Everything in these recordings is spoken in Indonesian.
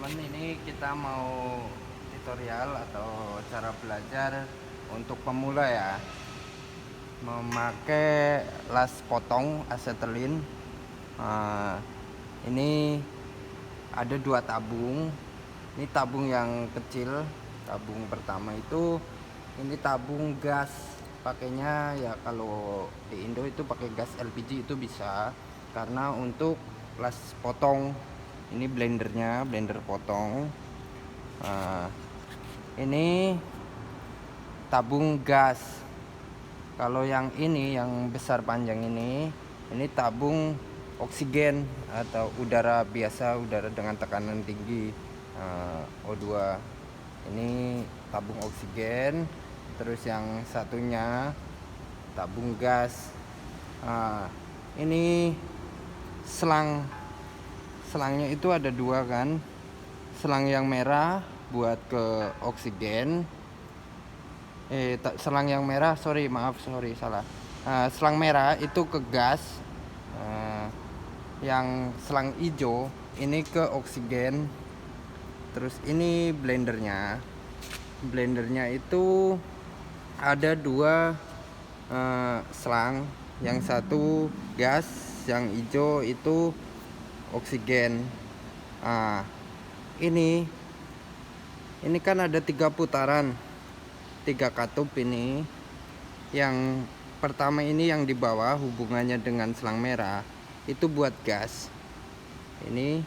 teman-teman, ini kita mau tutorial atau cara belajar untuk pemula ya, memakai las potong asetilin. Ini ada dua tabung. Ini tabung yang kecil, tabung pertama itu ini tabung gas. Pakainya ya kalau di Indo itu pakai gas LPG itu bisa, karena untuk las potong. Ini blendernya, blender potong. Ini tabung gas. Kalau yang ini, yang besar panjang ini tabung oksigen atau udara biasa, udara dengan tekanan tinggi, O2. Ini tabung oksigen. Terus yang satunya tabung gas. Ini selangnya itu ada dua kan. Selang yang merah buat ke oksigen. Selang yang merah, sorry salah. Selang merah itu ke gas. Yang selang hijau ini ke oksigen. Terus ini blendernya. Blendernya itu ada dua selang. Yang satu gas, yang hijau itu oksigen. Ini kan ada 3 putaran, 3 katup. Ini yang pertama, ini yang di bawah hubungannya dengan selang merah itu buat gas. Ini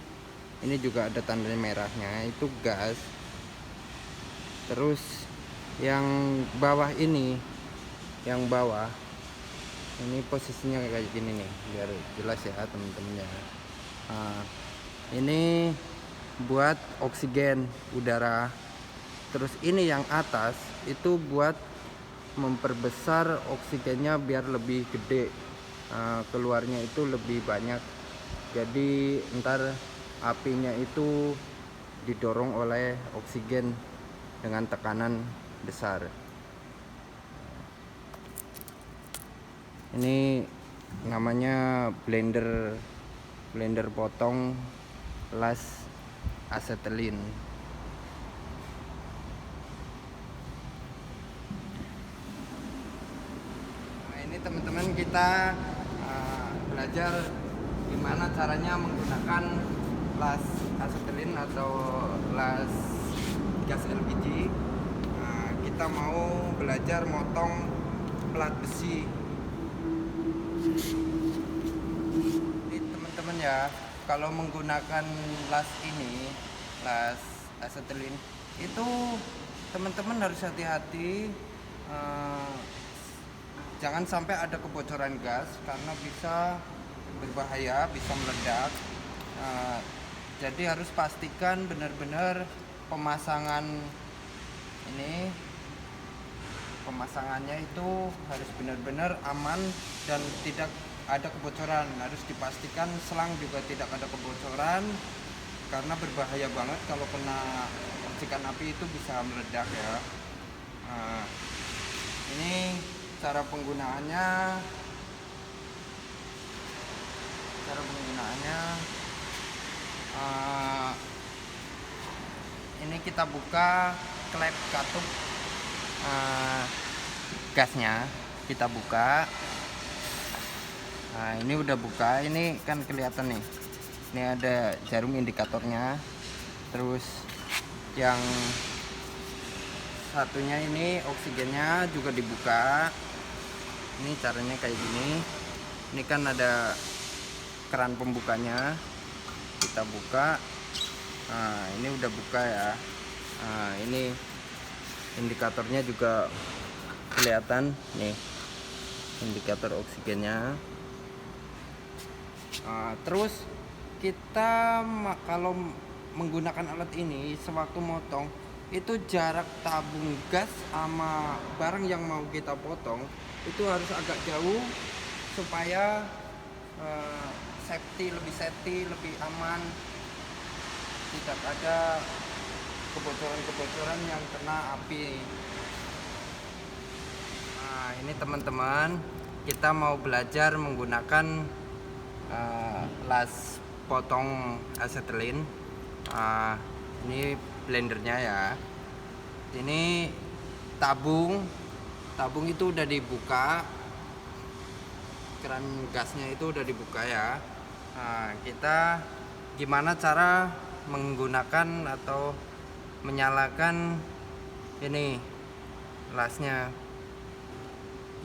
juga ada tanda merahnya, itu gas. Terus yang bawah ini, yang bawah ini posisinya kayak gini nih, biar jelas ya teman-teman ya. Ini buat oksigen, udara. Terus ini yang atas itu buat memperbesar oksigennya biar lebih gede, keluarnya itu lebih banyak. Jadi ntar apinya itu didorong oleh oksigen dengan tekanan besar. Ini namanya blender potong las asetilin. Nah, ini teman-teman, kita belajar gimana caranya menggunakan las asetilin atau las gas LPG. Kita mau belajar motong plat besi. Ini teman-teman ya, kalau menggunakan las ini, las asetilin, itu teman-teman harus hati-hati. Jangan sampai ada kebocoran gas, karena bisa berbahaya, bisa meledak. Jadi harus pastikan benar-benar pemasangannya itu harus benar-benar aman dan tidak ada kebocoran. Harus dipastikan selang juga tidak ada kebocoran, karena berbahaya banget kalau kena percikan api, itu bisa meledak ya. Ini cara penggunaannya. Ini kita buka klep katup gasnya, kita buka. Nah, ini udah buka, ini kan kelihatan nih. Ini ada jarum indikatornya. Terus yang satunya ini oksigennya juga dibuka. Ini caranya kayak gini. Ini kan ada keran pembukanya, kita buka. Nah, ini udah buka ya. Nah, ini indikatornya juga kelihatan nih, indikator oksigennya. Terus kita kalau menggunakan alat ini sewaktu motong, itu jarak tabung gas sama barang yang mau kita potong itu harus agak jauh, supaya lebih safety, lebih aman, tidak ada kebocoran yang kena api. Nah, ini teman-teman, kita mau belajar menggunakan las potong asetilin. Ini blendernya ya. Ini tabung itu udah dibuka, keran gasnya itu udah dibuka ya. Nah, kita gimana cara menggunakan atau menyalakan ini lasnya.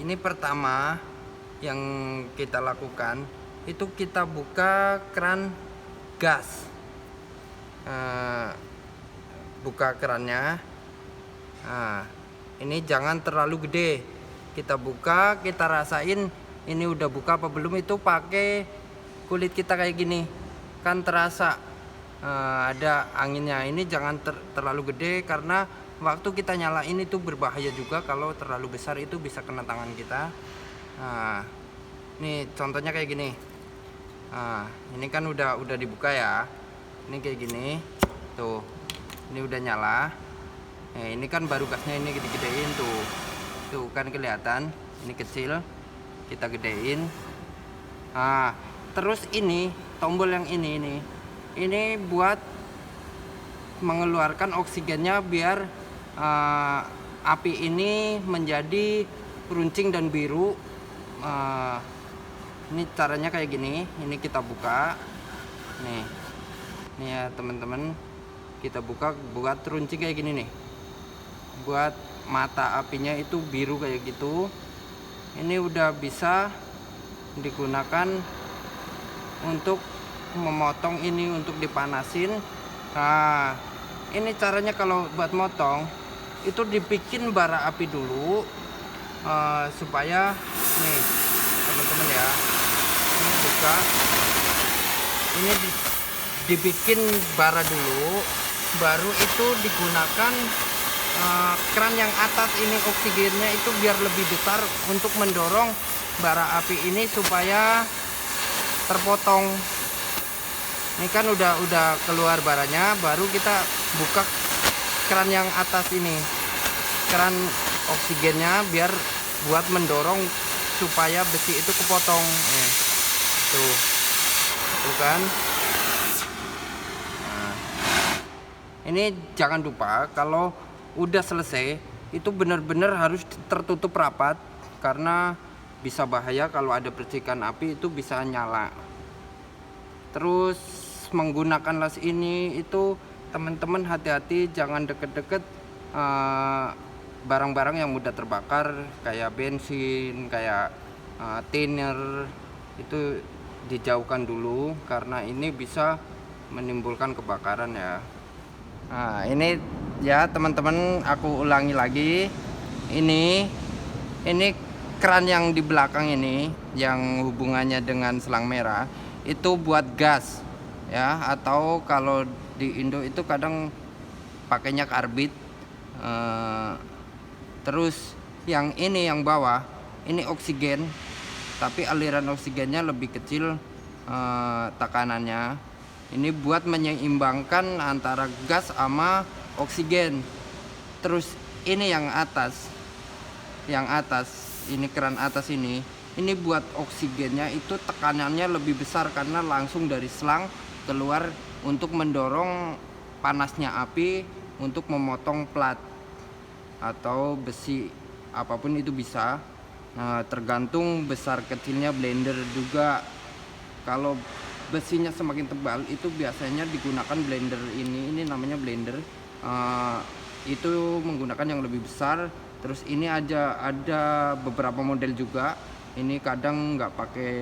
Ini pertama yang kita lakukan itu kita buka keran gas. Buka kerannya. Nah, ini jangan terlalu gede. Kita buka, kita rasain ini udah buka apa belum, itu pakai kulit kita kayak gini. Kan terasa ada anginnya. Ini jangan terlalu gede karena waktu kita nyalain itu berbahaya juga. Kalau terlalu besar itu bisa kena tangan kita. Nah, ini contohnya kayak gini. Nah, ini kan udah dibuka ya. Ini kayak gini. Tuh. Ini udah nyala. Nah, ini kan baru gasnya ini gede-gedein tuh. Tuh kan kelihatan. Ini kecil. Kita gedein. Nah, terus ini tombol yang ini buat mengeluarkan oksigennya biar api ini menjadi runcing dan biru. Ini caranya kayak gini. Ini kita buka. Nih ya teman-teman, kita buka buat runcing kayak gini nih, buat mata apinya itu biru kayak gitu. Ini udah bisa digunakan untuk memotong ini, untuk dipanasin. Nah, ini caranya kalau buat motong itu dibikin bara api dulu, supaya nih teman-teman ya, ini buka, ini dibikin bara dulu, baru itu digunakan keran yang atas ini oksigennya itu biar lebih besar untuk mendorong bara api ini supaya terpotong. Ini kan udah keluar baranya, baru kita buka keran yang atas ini, keran oksigennya biar buat mendorong supaya besi itu kepotong. Tuh kan. Nah, ini jangan lupa kalau udah selesai itu benar-benar harus tertutup rapat, karena bisa bahaya kalau ada percikan api itu bisa nyala. Terus menggunakan las ini itu teman-teman hati-hati, jangan deket-deket barang-barang yang mudah terbakar kayak bensin, kayak thinner, itu dijauhkan dulu karena ini bisa menimbulkan kebakaran ya. Nah, ini ya teman-teman, aku ulangi lagi. Ini keran yang di belakang ini yang hubungannya dengan selang merah itu buat gas ya, atau kalau di Indo itu kadang pakainya karbit. Terus yang ini yang bawah ini oksigen, tapi aliran oksigennya lebih kecil tekanannya. Ini buat menyeimbangkan antara gas sama oksigen. Terus ini yang atas ini keran atas ini buat oksigennya itu tekanannya lebih besar karena langsung dari selang keluar untuk mendorong panasnya api untuk memotong plat atau besi apapun itu bisa. Nah, tergantung besar kecilnya blender juga. Kalau besinya semakin tebal itu biasanya digunakan blender ini namanya blender, itu menggunakan yang lebih besar. Terus ini ada beberapa model juga, ini kadang nggak pakai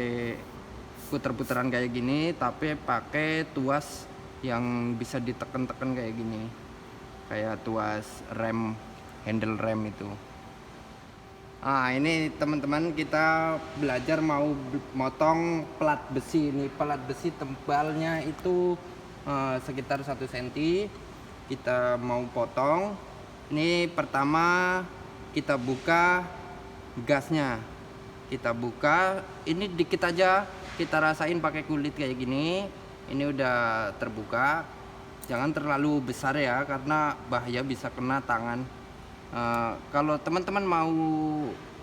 puter-puteran kayak gini, tapi pakai tuas yang bisa diteken-teken kayak gini, kayak tuas rem, handle rem itu. Nah, ini teman-teman kita belajar mau motong plat besi. Ini plat besi tebalnya itu sekitar 1 cm. Kita mau potong. Ini pertama kita buka gasnya. Kita buka, ini dikit aja, kita rasain pakai kulit kayak gini. Ini udah terbuka. Jangan terlalu besar ya, karena bahaya bisa kena tangan. Kalau teman-teman mau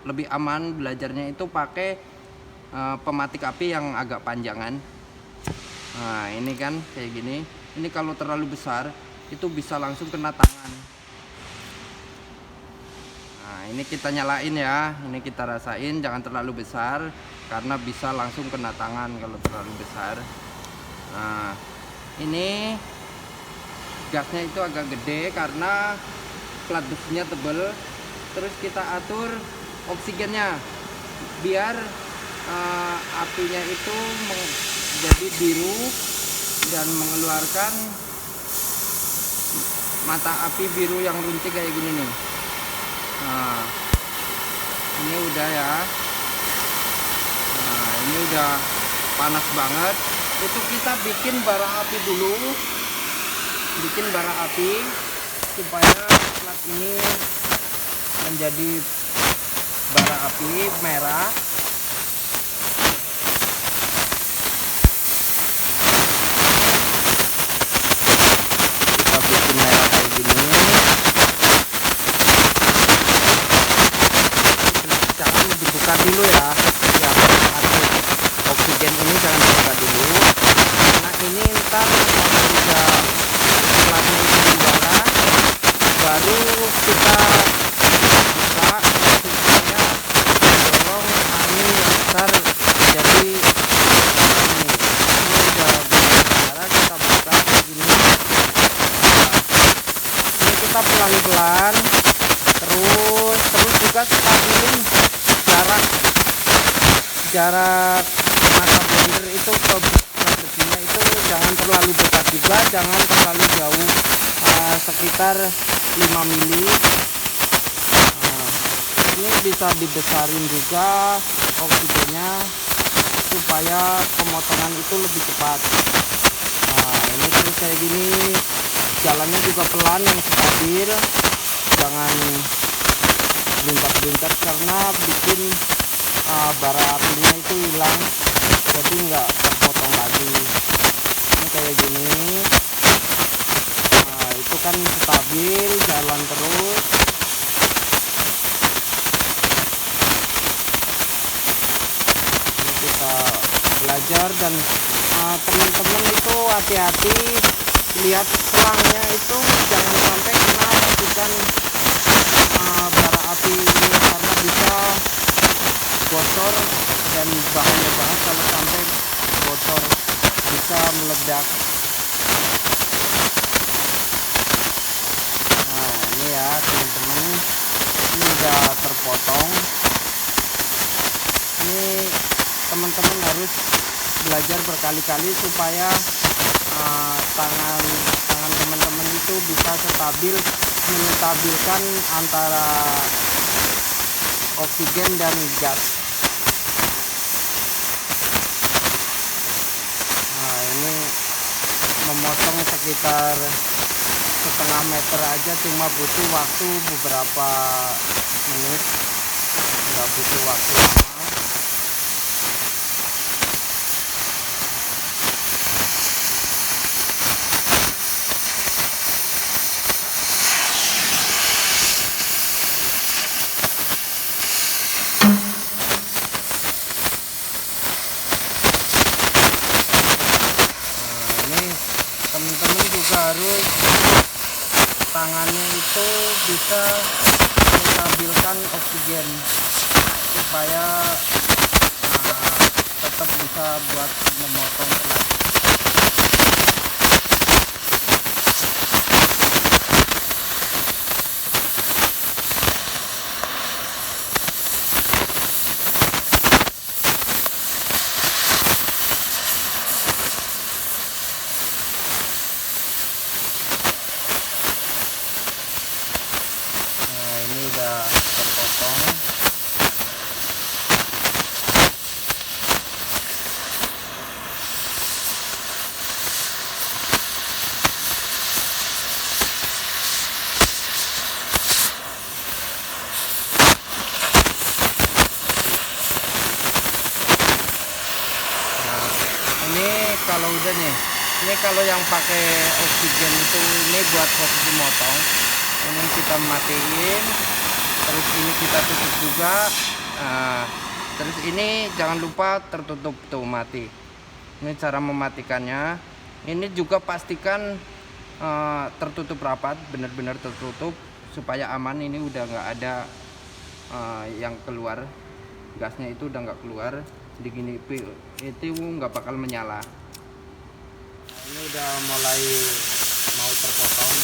lebih aman belajarnya itu pakai pematik api yang agak panjangan. Nah, ini kan kayak gini. Ini kalau terlalu besar itu bisa langsung kena tangan. Nah, ini kita nyalain ya, ini kita rasain, jangan terlalu besar karena bisa langsung kena tangan kalau terlalu besar. Nah, ini gasnya itu agak gede karena plat besinya tebel. Terus kita atur oksigennya biar apinya itu menjadi biru dan mengeluarkan mata api biru yang runcing kayak gini nih. Nah, ini udah ya. Nah, ini udah panas banget. Itu kita bikin bara api dulu, bikin bara api supaya plat ini menjadi bara api merah. Kita bikin merah kayak gini. Jangan dibuka dulu ya, oksigen ini jangan dibuka dulu karena ini ntar udah platnya itu membara, baru kita buka supaya mendorong angin yang besar. Jadi ini udah membara, kita buka kayak gini. Ini kita pelan-pelan, terus juga stabilin jarak mata blender itu ke plat besinya itu jangan terlalu dekat juga, jangan terlalu jauh, sekitar 5 mili. Ini bisa dibesarin juga oksigennya supaya pemotongan itu lebih cepat. Nah, ini terus kayak gini, jalannya juga pelan yang stabil, jangan lintas-lintas karena bikin bara apinya itu hilang, jadi nggak terpotong lagi. Ini kayak gini. Nah, itu kan stabil, jalan terus. Ini kita belajar dan teman-teman itu hati-hati lihat selangnya itu jangan sampai kena percikan bara api ini karena bisa bocor dan bahaya banget kalau sampai bocor, bisa meledak. Nah, ini ya teman-teman, ini udah terpotong. Ini teman-teman harus belajar berkali-kali supaya tangan teman-teman itu bisa stabil menstabilkan antara oksigen dan gas. Nah, ini memotong sekitar setengah meter aja cuma butuh waktu beberapa menit, nggak butuh waktu lama. Teman-teman juga harus tangannya itu bisa menstabilkan oksigen supaya tetap bisa buat memotong plat. Ini udah terpotong. Ini kalau udah nih, ini kalau yang pakai oksigen itu ini buat posisi motong. Ini kita matiin, terus ini kita tutup juga. Nah, terus ini jangan lupa tertutup tuh, mati. Ini cara mematikannya. Ini juga pastikan tertutup rapat, benar-benar tertutup supaya aman. Ini udah nggak ada yang keluar, gasnya itu udah nggak keluar. Digini itu nggak bakal menyala. Ini udah mulai mau terpotong.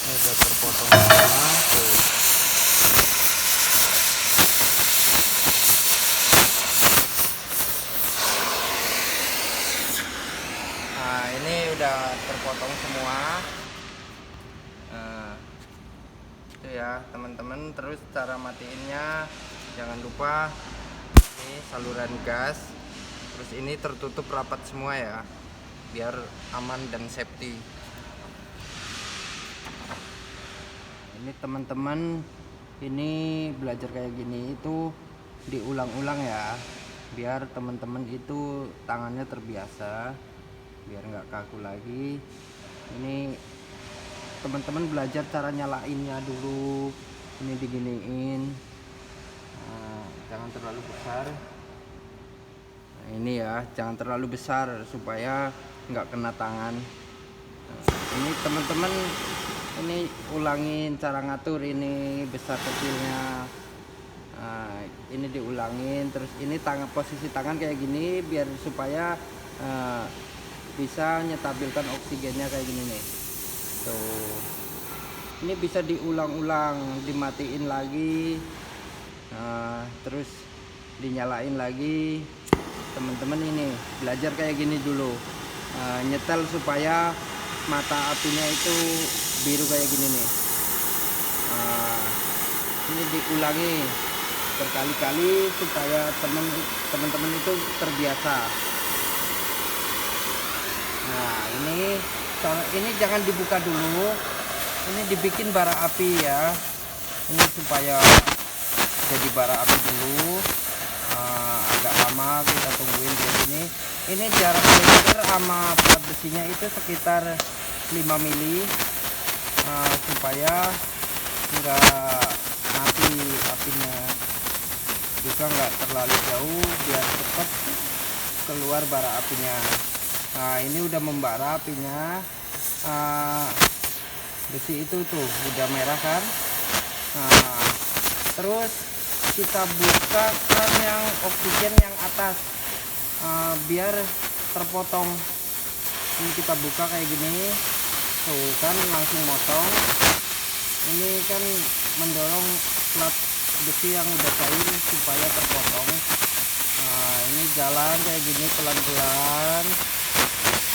Ini udah terpotong semua tuh. Nah, ini udah terpotong semua. Nah, itu ya teman-teman. Terus cara matiinnya, jangan lupa ini saluran gas. Terus ini tertutup rapat semua ya, biar aman dan safety. Ini teman-teman, ini belajar kayak gini itu diulang-ulang ya, biar teman-teman itu tangannya terbiasa, biar nggak kaku lagi. Ini teman-teman belajar cara nyalainnya dulu. Ini diginiin, nah, jangan terlalu besar. Nah, ini ya, jangan terlalu besar supaya nggak kena tangan. Nah, ini teman-teman, ini ulangin cara ngatur ini besar kecilnya. Nah, ini diulangin. Terus ini posisi tangan kayak gini biar supaya bisa nyetabilkan oksigennya kayak gini nih. Tuh, ini bisa diulang-ulang, dimatiin lagi, terus dinyalain lagi. Teman-teman ini belajar kayak gini dulu, nyetel supaya mata apinya itu biru kayak gini nih. Ini diulangi berkali-kali supaya teman-teman itu terbiasa. Nah, ini jangan dibuka dulu. Ini dibikin bara api ya. Ini supaya jadi bara api dulu. Agak lama kita tungguin kayak gini. Ini jarak filter sama plat besinya itu sekitar 5 mili, supaya enggak mati apinya, juga nggak terlalu jauh biar cepat keluar bara apinya. Nah, ini udah membara apinya. Besi itu tuh udah merah kan. Nah, terus kita buka keran yang oksigen yang atas, biar terpotong. Ini kita buka kayak gini tuh kan, langsung motong. Ini kan mendorong plat besi yang udah cair supaya terpotong. Nah, ini jalan kayak gini pelan-pelan.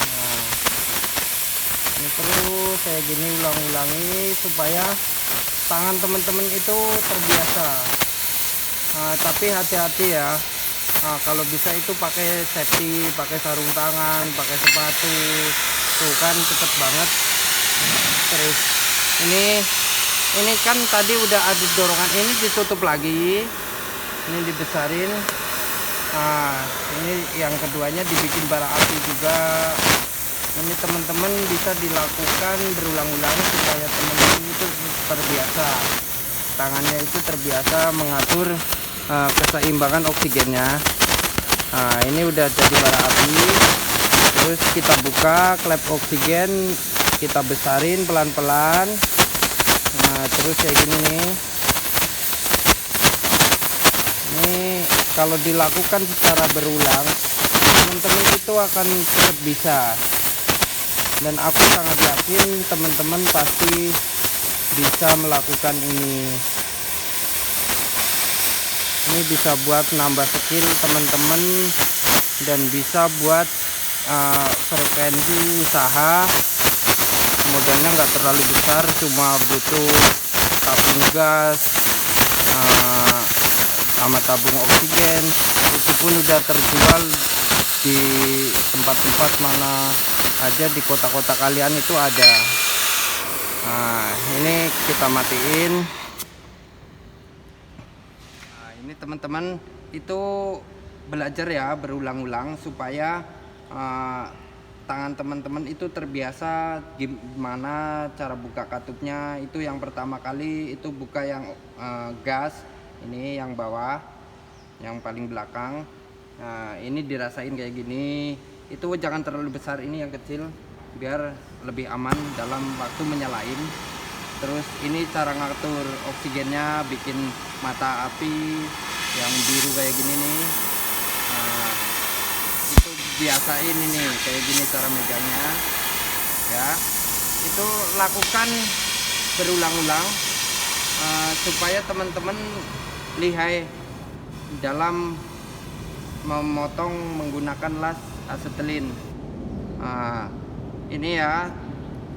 Nah, ini terus kayak gini ulang-ulangi supaya tangan teman-teman itu terbiasa. Tapi hati-hati ya. Kalau bisa itu pakai safety, pakai sarung tangan, pakai sepatu. Tuh kan cepet banget. Terus ini kan tadi udah ada dorongan, ini ditutup lagi, ini dibesarin. Nah, ini yang keduanya dibikin bara api juga. Ini teman-teman bisa dilakukan berulang-ulang supaya teman-teman itu terbiasa, tangannya itu terbiasa mengatur keseimbangan oksigennya. Nah, ini udah jadi bara api. Terus kita buka klep oksigen, kita besarin pelan-pelan. Nah, terus kayak gini nih. Ini kalau dilakukan secara berulang, teman-teman itu akan cepat bisa. Dan aku sangat yakin teman-teman pasti bisa melakukan ini. Ini bisa buat nambah skill teman-teman dan bisa buat frekuensi usaha. Modalnya nggak terlalu besar, cuma butuh tabung gas sama tabung oksigen. Itu pun udah terjual di tempat-tempat mana aja di kota-kota kalian itu ada. Nah, ini kita matiin. Nah, ini teman-teman itu belajar ya berulang-ulang supaya tangan teman-teman itu terbiasa gimana cara buka katupnya. Itu yang pertama kali itu buka yang gas, ini yang bawah, yang paling belakang. Nah, ini dirasain kayak gini. Itu jangan terlalu besar, ini yang kecil biar lebih aman dalam waktu menyalain. Terus ini cara ngatur oksigennya, bikin mata api yang biru kayak gini nih. Nah, itu biasain ini kayak gini cara megangnya ya. Itu lakukan berulang-ulang supaya teman-teman lihai dalam memotong menggunakan las asetilin. Ini ya,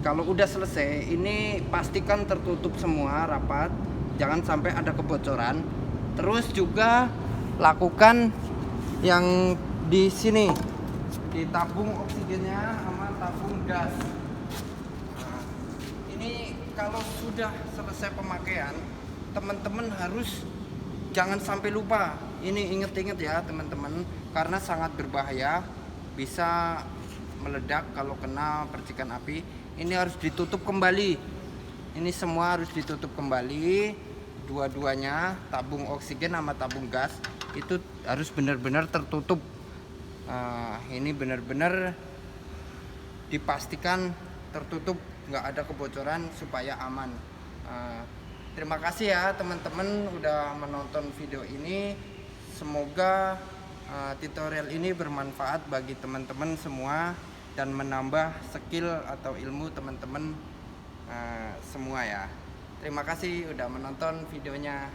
kalau udah selesai ini pastikan tertutup semua rapat, jangan sampai ada kebocoran. Terus juga lakukan yang di sini, di tabung oksigennya sama tabung gas. Ini kalau sudah selesai pemakaian, teman-teman harus jangan sampai lupa. Ini inget-inget ya teman-teman, karena sangat berbahaya, bisa meledak kalau kena percikan api. Ini harus ditutup kembali. Ini semua harus ditutup kembali. Dua-duanya, tabung oksigen sama tabung gas itu harus benar-benar tertutup. Ini benar-benar dipastikan tertutup, nggak ada kebocoran supaya aman. Terima kasih ya teman-teman udah menonton video ini. Semoga tutorial ini bermanfaat bagi teman-teman semua dan menambah skill atau ilmu teman-teman semua ya. Terima kasih udah menonton videonya.